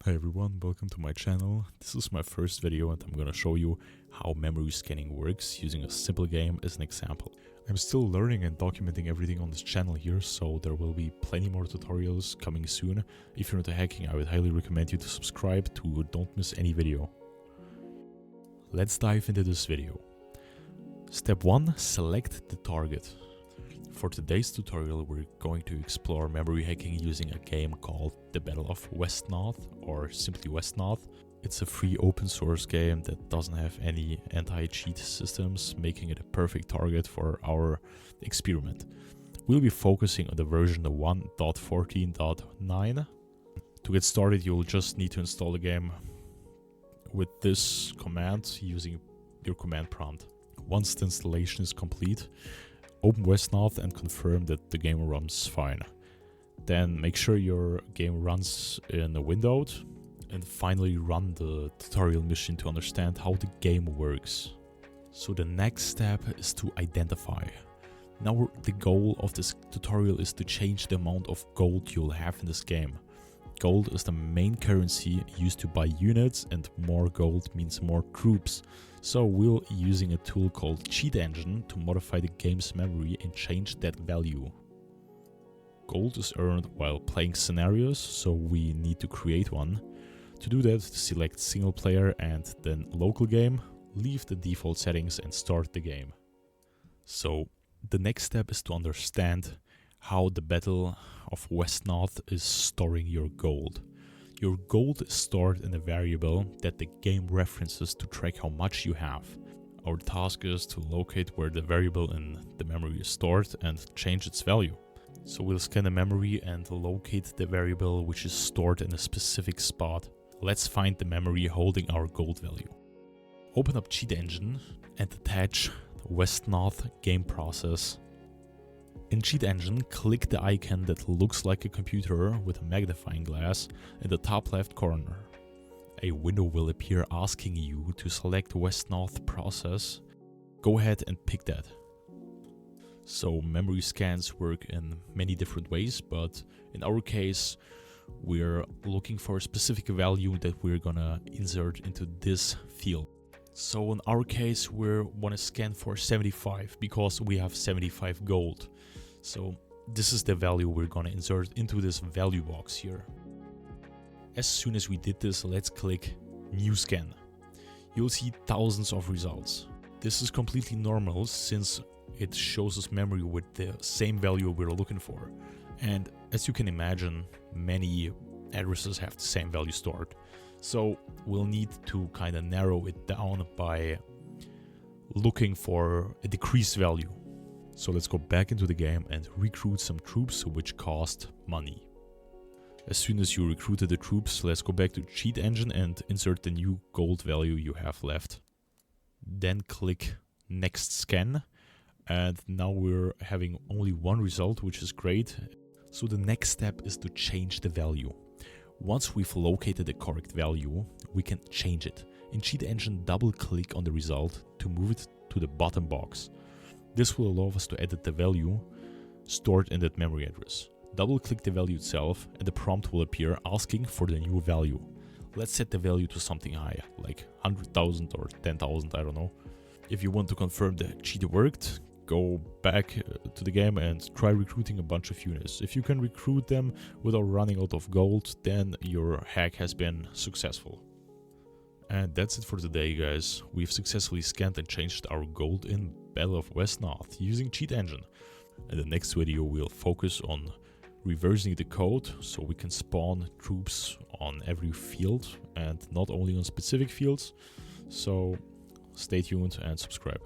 Hi everyone, welcome to my channel. This is my first video and I'm gonna show you how memory scanning works using a simple game as an example. I'm still learning and documenting everything on this channel here, so there will be plenty more tutorials coming soon. If you're into hacking, I would highly recommend you to subscribe to don't miss any video. Let's dive into this video. Step 1. Select the target. For today's tutorial, we're going to explore memory hacking using a game called The Battle of Wesnoth, or simply Wesnoth. It's a free open source game that doesn't have any anti-cheat systems, making it a perfect target for our experiment. We'll be focusing on the version 1.14.9. To get started, you'll just need to install the game with this command using your command prompt. Once the installation is complete, open Wesnoth and confirm that the game runs fine. Then make sure your game runs in a windowed, and finally run the tutorial mission to understand how the game works. So the next step is to identify. Now the goal of this tutorial is to change the amount of gold you'll have in this game. Gold is the main currency used to buy units, and more gold means more troops. So we're using a tool called Cheat Engine to modify the game's memory and change that value. Gold is earned while playing scenarios, so we need to create one. To do that, select single player and then local game, leave the default settings and start the game. So the next step is to understand how the Battle of Wesnoth is storing your gold. Your gold is stored in a variable that the game references to track how much you have. Our task is to locate where the variable in the memory is stored and change its value. So we'll scan the memory and locate the variable which is stored in a specific spot. Let's find the memory holding our gold value. Open up Cheat Engine and attach the Wesnoth game process. In Cheat Engine, click the icon that looks like a computer with a magnifying glass in the top left corner. A window will appear asking you to select Wesnoth process. Go ahead and pick that. So memory scans work in many different ways, but in our case, we're looking for a specific value that we're gonna insert into this field. So in our case, we want to scan for 75 because we have 75 gold. So this is the value we're gonna insert into this value box here. As soon as we did this, let's click New Scan. You'll see thousands of results. This is completely normal since it shows us memory with the same value we're looking for. And as you can imagine, many addresses have the same value stored. So we'll need to kind of narrow it down by looking for a decreased value. So let's go back into the game and recruit some troops which cost money. As soon as you recruited the troops, let's go back to Cheat Engine and insert the new gold value you have left. Then click Next Scan. And now we're having only one result, which is great. So the next step is to change the value. Once we've located the correct value, we can change it. In Cheat Engine, double click on the result to move it to the bottom box. This will allow us to edit the value stored in that memory address. Double click the value itself and the prompt will appear asking for the new value. Let's set the value to something high, like 100,000 or 10,000, I don't know. If you want to confirm the cheat worked, go back to the game and try recruiting a bunch of units. If you can recruit them without running out of gold, then your hack has been successful. And that's it for today, guys. We've successfully scanned and changed our gold in Battle of Wesnoth using Cheat Engine. In the next video, we'll focus on reversing the code so we can spawn troops on every field and not only on specific fields. So stay tuned and subscribe.